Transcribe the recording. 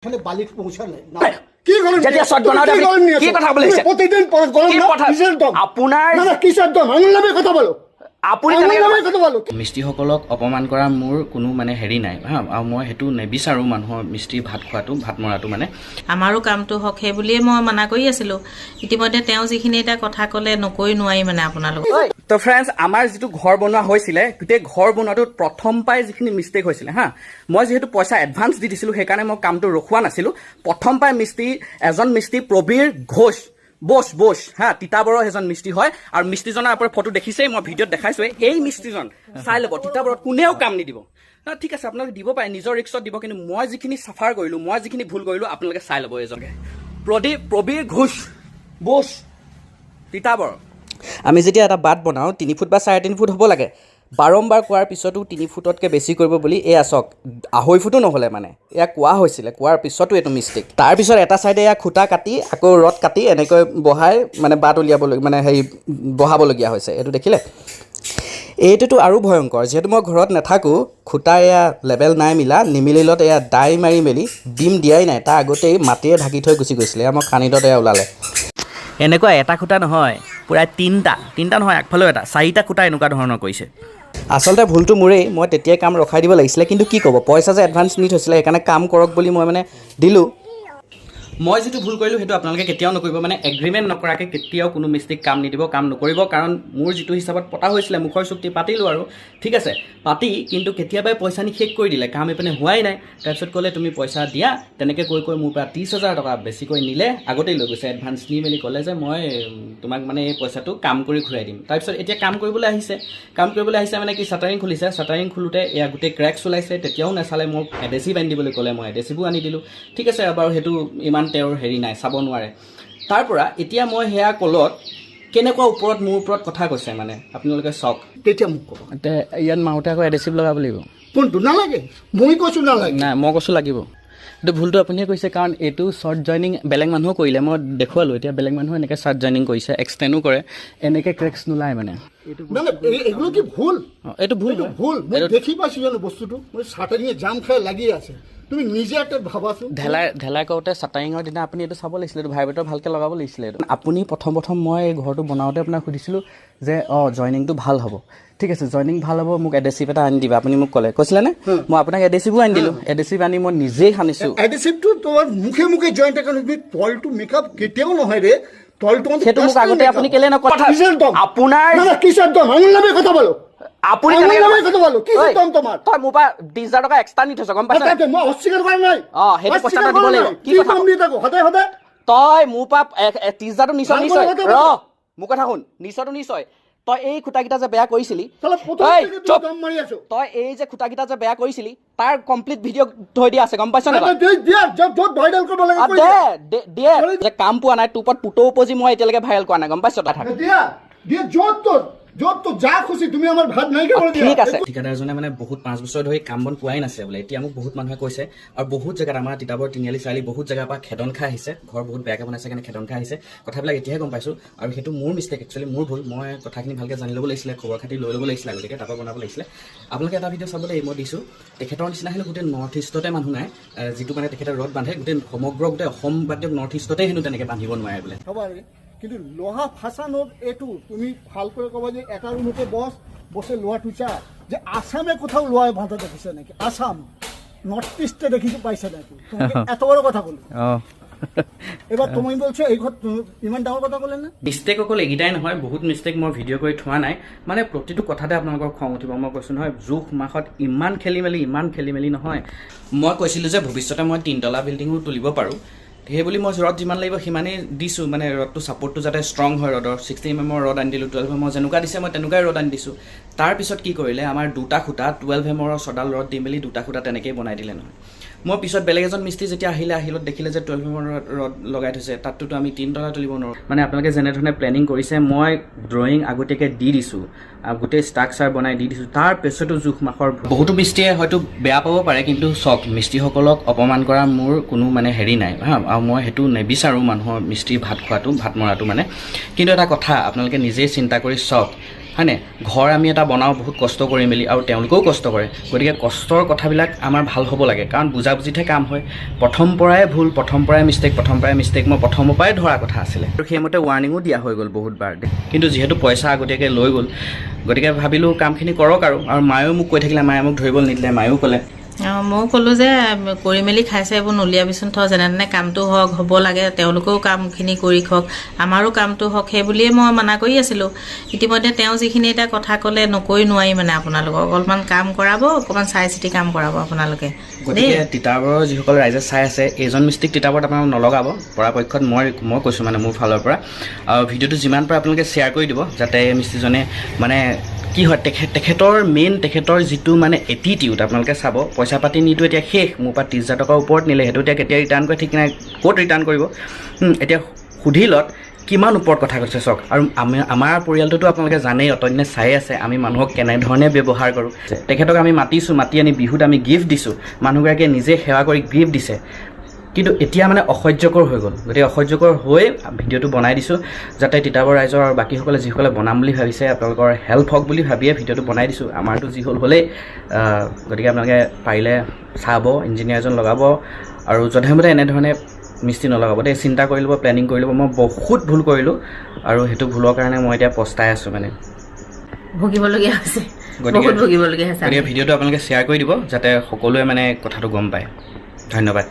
এখানে বালিক পৌঁছালে না কি করেন যেতিয়া শট বনাওতে কি কথা বলিছে প্রতিদিন গরম না কিসের দম আপোনাৰ না কিসেৰ দম আমাৰ নামে কথা বলো আপুনি কথা বলো মিস্ত্ৰীসকলক অপমান কৰা মোৰ কোনো মানে হেৰি নাই হা আৰু মই সেইটো নিবিচাৰোঁ মানুহৰ মিস্ত্ৰী ভাত খোৱাটো ভাত মৰাটো মানে আমাৰো কামটো হক সেই বুলিয়ে মই মানা কৰি আছিলোঁ ইতিমধ্যে তেওঁ যিখিনি এটা কথা ক'লে নকৈ নোৱাৰি মানে আপোনালোক তো ফ্ৰেণ্ডছ আমাৰ যিটো ঘৰ বনোৱা হৈছিলে গোটেই ঘৰ বনোৱাটোত প্ৰথম পাই যিখিনি মিষ্টেক হৈছিলে হা মই যিহেতু পইচা এডভান্স দি দিছিলোঁ সেইকাৰণে মই কামটো ৰখোৱা নাছিলোঁ প্ৰথম পাই এজন মিস্ত্ৰী প্ৰবীৰ ঘোষ বস হা তিতাবৰৰ এজন মিস্ত্ৰী হয় আৰু মিস্ত্ৰীজনৰ আপোনাৰ ফটো দেখিছেই মই ভিডিঅ'ত দেখাইছোঁ এই মিস্ত্ৰীজন চাই ল'ব তিতাবৰত কোনেও কাম নিদিব ঠিক আছে আপোনালোকে দিব পাৰে নিজৰ ৰিক্সত দিব কিন্তু মই যিখিনি চাফাৰ কৰিলোঁ মই যিখিনি ভুল কৰিলোঁ আপোনালোকে চাই ল'ব এজনকে প্ৰবীৰ ঘোষ বস তিতাবৰ আমি যেতিয়া এটা বাট বনাওঁ 3 ফুট বা 3.5 ফুট হ'ব লাগে বাৰম্বাৰ কোৱাৰ পিছতো 3 ফুটতকৈ বেছি কৰিব বুলি এয়া চাওক 2.5 ফুটো নহ'লে মানে এয়া কোৱা হৈছিলে কোৱাৰ পিছতো এইটো মিষ্টেক তাৰপিছত এটা ছাইডে এয়া খুটা কাটি আকৌ ৰড কাটি এনেকৈ বহাই মানে বাট উলিয়াবলৈ মানে হেৰি বহাবলগীয়া হৈছে এইটো দেখিলে এইটোতো আৰু ভয়ংকৰ যিহেতু মই ঘৰত নাথাকোঁ খুটা এয়া লেভেল নাই মিলা নিমিলিলত এয়া দাই মাৰি মেলি ডিম দিয়াই নাই তাৰ আগতেই মাটিৰে ঢাকি থৈ গুচি গৈছিলে এয়া মই খানিদত এয়া ওলালে এনেকুৱা এটা খুটা নহয় প্ৰায় তিনিটা নহয় আগফালেও এটা 4টা খুটা এনেকুৱা ধৰণৰ কৰিছে আচলতে ভুলটো মোৰেই মই তেতিয়াই কাম ৰখাই দিব লাগিছিলে কিন্তু কি ক'ব পইচা যে এডভান্স নি থৈছিলে সেইকাৰণে কাম কৰক বুলি মই মানে দিলোঁ মই যিটো ভুল কৰিলোঁ সেইটো আপোনালোকে কেতিয়াও নকৰিব মানে এগ্ৰিমেণ্ট নকৰাকৈ কেতিয়াও কোনো মিষ্টেক কাম নিদিব কাম নকৰিব কাৰণ মোৰ যিটো হিচাপত পতা হৈছিলে মুখৰ চুক্তি পাতিলোঁ আৰু ঠিক আছে পাতি কিন্তু কেতিয়াবাই পইচা নি শেষ কৰি দিলে কাম এইপিনে হোৱাই নাই তাৰপিছত ক'লে তুমি পইচা দিয়া তেনেকৈ কৈ মোৰ পৰা 30,000 টকা বেছিকৈ নিলে আগতেই লৈ গৈছে এডভান্স নি মেলি ক'লে যে মই তোমাক মানে এই পইচাটো কাম কৰি ঘূৰাই দিম তাৰপিছত এতিয়া কাম কৰিবলৈ আহিছে মানে কি চাটাৰিং খুলিছে চাটাৰিং খোলোতে এয়া গোটেই ক্ৰেকছ ওলাইছে তেতিয়াও নাচালে মোক এডেচিভ আনি দিবলৈ ক'লে মই এডেচিভো আনি দিলোঁ ঠিক আছে বাৰু সেইটো ইমান তেওঁৰ হেৰি নাই চাব নোৱাৰে তাৰ পৰা এতিয়া মই সেয়া কলত কেনেকুৱা মোৰ ওপৰত কথা কৈছে মানে আপোনালোকে চাওক তেতিয়া মোক ক'ব ইয়াত মাউতে আকৌ এডেচিভ লগাব লাগিব কোনটো নালাগে মই কৈছোঁ নালাগে নাই মই কৈছোঁ লাগিব এইটো ভুলটো আপুনিয়ে কৈছে কাৰণ এইটো শ্বৰ্ট জইনিং বেলেগ মানুহেও কৰিলে মই দেখুৱালোঁ এতিয়া বেলেগ মানুহে এনেকৈ শ্বৰ্ট জইনিং কৰিছে এক্সটেণ্ডো কৰে এনেকৈ ক্ৰেক্স নোলায় মানে এগুলো কি ভুল এইটো ভুল ভুল মই দেখি পাইছোঁ জানো বস্তুটো মই চাটাৰিঙে জাম খাই লাগি আছে তুমি নিজে এটা ভাবাচোন ঢেলাই কৰোঁতে চাটাৰিঙৰ দিনা আপুনি এইটো চাব লাগিছিলে এইটো ভাইব্ৰেটৰ ভালকৈ লগাব লাগিছিলে এইটো আপুনি প্ৰথম মই এই ঘৰটো বনাওঁতে আপোনাক সুধিছিলোঁ যে জইনিংটো ভাল হ'ব ঠিক আছে জইনিং ভাল হ'ব মোক এডেচিভ এটা আনি দিবা আপুনি মোক কৈছিলেনে মই আপোনাক এডেচিভো আনি দিলোঁ এডেচিভ আনি মই নিজেই সানিছোঁ এডেচিভটো তোমাৰ মুখে জইণ্ট কাৰণে তুমি তলটো মেকআপ কেতিয়াও নহয় ৰে তলটো সেইটো মোক আগতে আপুনি কেলে নকয় আপোনাৰ কিসের দম আমার নামে কথা বলো আপুনি কথা বলো কি দম তোমার তই মোৰ পৰা 20,000 টকা এক্সট্ৰা নি থৈছ গম পাইছ মই অস্বীকাৰ কৰা নাই সেইটো পইচা দিব লাগিব কি কথা দি থাকো সদায় তই মোৰ পৰা 30,000 নিশ্চয় মোৰ কথা শুন নিশ্চয় তই এই খুঁটাকেইটা যে বেয়া কৰিছিলি তই এই যে খুঁটাকেইটা যে বেয়া কৰিছিলি তাৰ কমপ্লিট ভিডিঅ' থৈ দিয়া আছে গম পাইছ নে যে কাম পোৱা নাই তোৰ ওপৰত পুতৌ উপজি মই এতিয়ালৈকে ভাইৰেল কৰা নাই গম পাইছ তই য'ত যা খুচি তুমি আমাৰ ভাত নাই ঠিক আছে ঠিকাদাৰজনে মানে বহুত 5 বছৰ ধৰি কাম বন পোৱাই নাছে বোলে এতিয়া মোক বহুত মানুহে কৈছে আৰু বহুত জেগাত আমাৰ তিতাবৰ তিনিআলি চাৰিআলি বহুত জেগাৰ পৰা খেদন খাই আহিছে ঘৰ বহুত বেয়াকৈ বনাইছে কাৰণে খেদন খাই আহিছে কথাবিলাক এতিয়াহে গম পাইছোঁ আৰু সেইটো মোৰ মিষ্টেক একচুৱেলি মোৰ ভুল মই কথাখিনি ভালকৈ জানি ল'ব লাগিছিলে খবৰ খাতি লৈ ল'ব লাগিছিলে আগতীয়াকৈ তাৰপৰা বনাব লাগিছিলে আপোনালোকে এটা ভিডিঅ' চাবলৈ মই দিছোঁ তেখেতৰ নিচিনা হেনো গোটেই নৰ্থ ইষ্টতে মানুহ নাই যিটো মানে তেখেতে ৰদ বান্ধে গোটেই সমগ্ৰ গোটেই অসম বাদ দিয়ক নৰ্থ ইষ্টতে হেনো তেনেকৈ বান্ধিব নোৱাৰে বোলে কিন্তু লোহা ফাঁসানোর এটু তুমি ভাল করে কবা যে এটা রুমতে বসে লোহা টুচা যে আসামে কোথাও লোহায় বাঁধা দেখিছে নাকি আসাম নর্থ ইস্টে দেখিছে পাইছে নাকি এত বড় কথা বলো এবার তুমি বলছো এই ঘর ইমান ডাঙৰ কথা বলে না মিষ্টেক অকল এইকেইটাই নহয় বহুত মিষ্টেক মই ভিডিঅ' কৰি থোৱা নাই মানে প্ৰতিটো কথাতে আপোনালোকৰ খং উঠিব মই কৈছোঁ নহয় জোখ মাখত ইমান খেলি মেলি নহয় মই কৈছিলোঁ যে ভৱিষ্যতে মই 3তলা বিল্ডিঙো তুলিব পাৰোঁ সেইবুলি মই ৰড যিমান লাগিব সিমানেই দিছোঁ মানে ৰডটো ছাপৰ্টটো যাতে ষ্ট্ৰং হয় ৰডৰ 60 mm ৰড আনি দিলোঁ 12 mm যেনেকুৱা দিছে মই তেনেকুৱাই ৰড আনি দিছোঁ তাৰপিছত কি কৰিলে আমাৰ 2টা খুঁটা 12 mm ছডাল ৰড দি মেলি 2টা খুঁটা তেনেকৈয়ে বনাই দিলে নহয় মই পিছত বেলেগ এজন মিস্ত্ৰী যেতিয়া আহিলত দেখিলে যে 12 mm ৰড লগাই থৈছে তাততো আমি 3তলা তুলিব নোৱাৰোঁ মানে আপোনালোকে যেনেধৰণে প্লেনিং কৰিছে মই ড্ৰয়িং আগতীয়াকৈ দি দিছোঁ গোটেই ষ্ট্ৰাকচাৰ বনাই দি দিছোঁ তাৰ পিছতো জোখ মাখৰ বহুতো মিস্ত্ৰীয়ে হয়তো বেয়া পাব পাৰে কিন্তু চাওক মিস্ত্ৰীসকলক অপমান কৰা মোৰ কোনো মানে হেৰি নাই হা আৰু মই সেইটো নিবিচাৰোঁ মানুহৰ মিস্ত্ৰী ভাত খোৱাটো ভাত মৰাটো মানে কিন্তু এটা কথা আপোনালোকে নিজেই চিন্তা কৰি চাওক হয়নে ঘৰ আমি এটা বনাওঁ বহুত কষ্ট কৰি মেলি আৰু তেওঁলোকেও কষ্ট কৰে গতিকে কষ্টৰ কথাবিলাক আমাৰ ভাল হ'ব লাগে কাৰণ বুজাবুজিতহে কাম হয় প্ৰথম পৰাই ভুল প্ৰথম পৰাই মিষ্টেক মই প্ৰথমৰ পৰাই ধৰা কথা আছিলে আৰু সেইমতে ৱাৰ্ণিঙো দিয়া হৈ গ'ল বহুতবাৰ কিন্তু যিহেতু পইচা আগতীয়াকৈ লৈ গ'ল গতিকে ভাবিলোঁ কামখিনি কৰক আৰু মায়েও মোক কৈ থাকিলে মায়ে মোক ধৰিবলৈ নিদিলে মায়েও ক'লে ময়ো ক'লোঁ যে কৰি মেলি খাইছে এইবোৰ নলিয়াবিচোন থ যেনে তেনে কামটো হওক হ'ব লাগে তেওঁলোকেও কামখিনি কৰি খাওক আমাৰো কামটো হওক সেই বুলিয়ে মই মানা কৰি আছিলোঁ ইতিমধ্যে তেওঁ যিখিনি এতিয়া কথা ক'লে নকৈ নোৱাৰি মানে আপোনালোকক অলপমান কাম কৰাব অকণমান চাই চিতি কাম কৰাব আপোনালোকে গতিকে তিতাবৰৰ যিসকল ৰাইজে চাই আছে এইজন মিস্ত্ৰীক তিতাবৰত আপোনালোক নলগাব পৰাপক্ষত মই কৈছোঁ মানে মোৰ ফালৰ পৰা আৰু ভিডিঅ'টো যিমান পাৰে আপোনালোকে শ্বেয়াৰ কৰি দিব যাতে এই মিস্ত্ৰীজনে মানে কি হয় তেখেতৰ যিটো মানে এটিটিউড আপোনালোকে চাব পইচা পাতি নিটো এতিয়া শেষ মোৰ পৰা 30,000 টকাৰ ওপৰত নিলে সেইটো এতিয়া কেতিয়া ৰিটাৰ্ণ কৰে ঠিক নাই ক'ত ৰিটাৰ্ণ কৰিব এতিয়া সুধিলত কিমান ওপৰত কথা কৈছে চাওক আৰু আমাৰ পৰিয়ালটোতো আপোনালোকে জানেই অতদিনে চাই আছে আমি মানুহক কেনেধৰণে ব্যৱহাৰ কৰোঁ তেখেতক আমি মাতি আনি বিহুত আমি গিফ্ট দিছোঁ মানুহগৰাকীয়ে নিজে সেৱা কৰি গিফ্ট দিছে কিন্তু এতিয়া মানে অসহ্যকৰ হৈ গ'ল গতিকে অসহ্যকৰ হৈ ভিডিঅ'টো বনাই দিছোঁ যাতে তিতাবৰ ৰাইজৰ আৰু বাকীসকলে যিসকলে বনাম বুলি ভাবিছে আপোনালোকৰ হেল্প হওক বুলি ভাবিয়ে ভিডিঅ'টো বনাই দিছোঁ আমাৰতো যি হ'লেই গতিকে আপোনালোকে পাৰিলে চাব ইঞ্জিনিয়াৰ এজন লগাব আৰু যধে-মধে এনেধৰণে মিস্ত্ৰী নলগাব দেই চিন্তা কৰি ল'ব প্লেনিং কৰি ল'ব মই বহুত ভুল কৰিলোঁ আৰু সেইটো ভুলৰ কাৰণে মই এতিয়া পস্তাই আছোঁ মানে ভুগিবলগীয়া হৈছে গতিকে ভিডিঅ'টো আপোনালোকে শ্বেয়াৰ কৰি দিব যাতে সকলোৱে মানে কথাটো গম পায় ধন্যবাদ